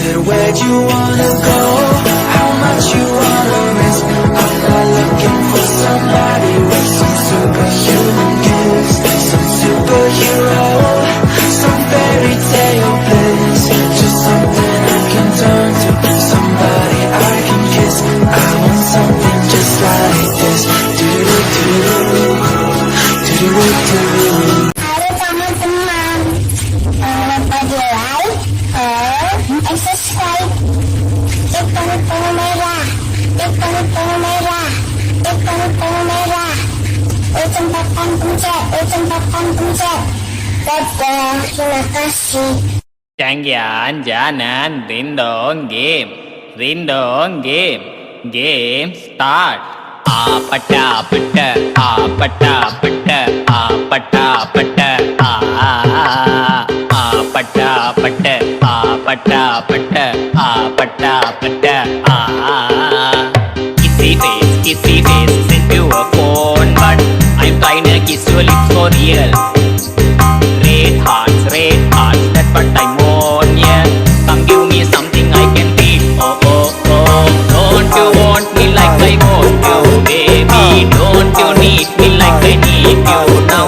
it, where'd you wanna go? How much you wanna risk? I'm not looking for somebody with some superhuman gifts, some superhero, some fairy tale bliss. Just something I can turn to, somebody I can kiss. I want something just like this. Do-do-do-do, do-do-do-do. Halo teman-teman, jangan lupa di like, and subscribe. Klik tombol merah, klik tombol merah, klik tombol merah. Ucapkan pencet, ucapkan pencet. Dadah, terima kasih. Jangan rindong game, game start. Apata pata, apata pata, apata pata, apata pata, apata pata, apata pata. Kissy face, send you a phone, but I'm trying to kiss your lips for real. Red hearts, that's what I want, yeah. Come give me something I can feel. Oh, don't you want me like I want you, baby? Don't you need me like I need you now?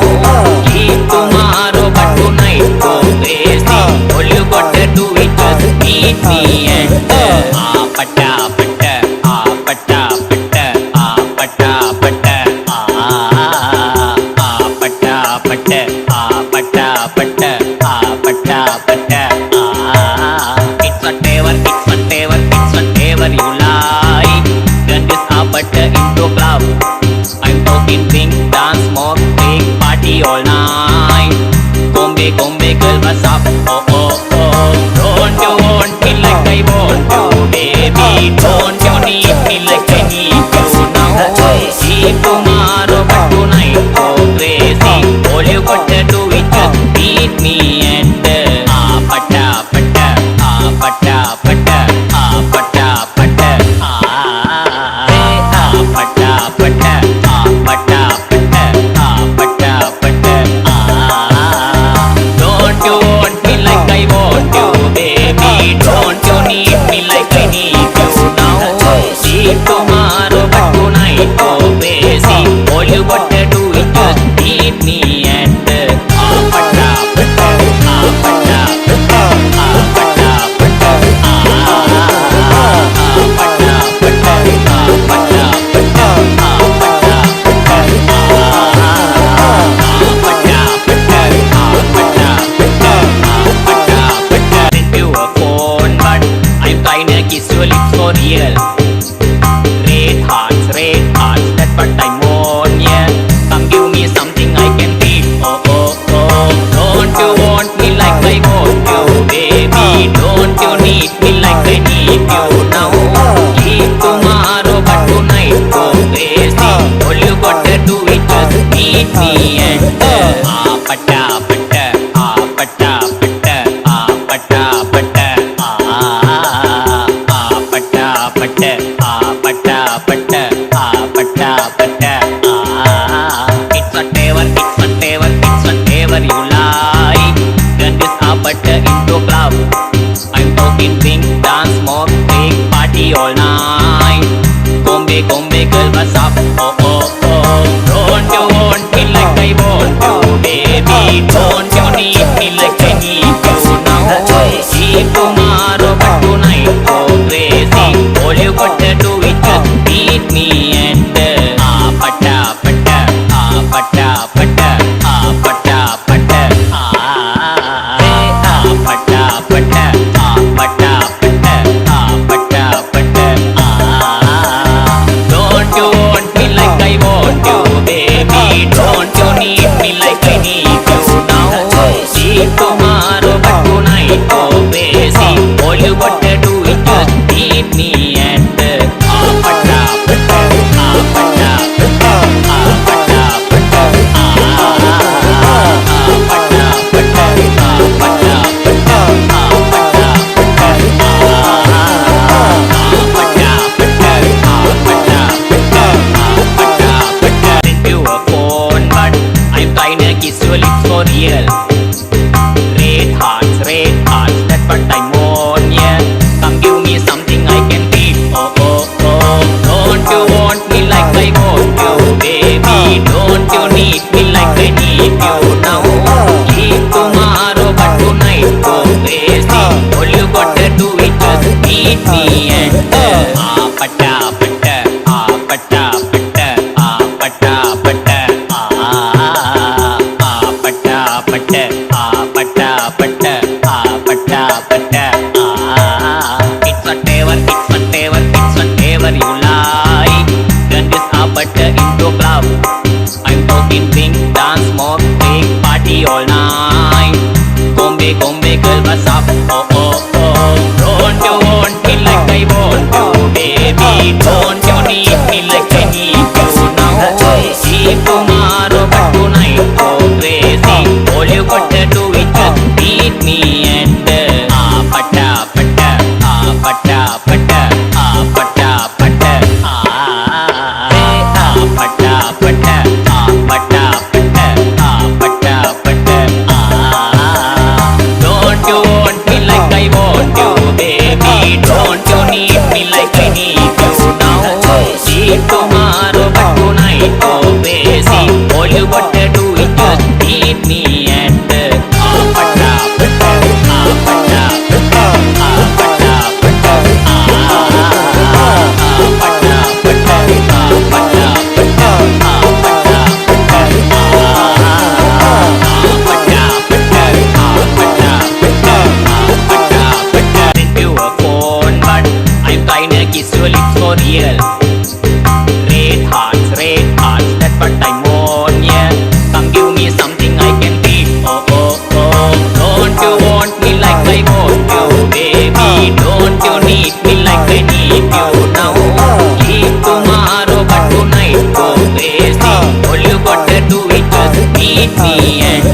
Leave tomorrow, but tonight go crazy. All you gotta do is just meet me and apata pata, apata pata, apata pata, apata pata, apata pata, apata pata. It's whatever you like. Turn this apata into club. I'm talking drink, dance, smoke, drink, party all night. Combe girl, what's up? Oh, don't you want me like I want you, baby? Don't you need me like I need you now? See tomorrow, but tonight go crazy. All you gotta do is just meet me and apata pata, apata pata, apata pata, apata pata, apata pata, apata pata. Don't you want me like I want you, baby? Don't you need me like I need you now? See tomorrow, but tonight go crazy. All you gotta do is just meet me and apata pata. Bombay girl, what's up? Oh, oh, oh. Don't you want me like I want you, baby? Don't you need me like I need you now? See tomorrow, but tonight, oh crazy. All you gotta do is just meet me and pata, pata, pata, pata, pata, pata, pata, pata, pata, pata. Don't you want me like I want you, baby? Don't you need me like I need you now? See tomorrow, but tonight, oh crazy. All you gotta do is just meet me and pata, pata, pata, pata, kiss your lips for real. Red hearts, that's what I want, yeah. Come give me something I can feel. Oh, oh, oh. Don't you want me like I want you, baby? Don't you need me like I need you now? Leave tomorrow, but tonight go crazy. All you gotta do is just meet me and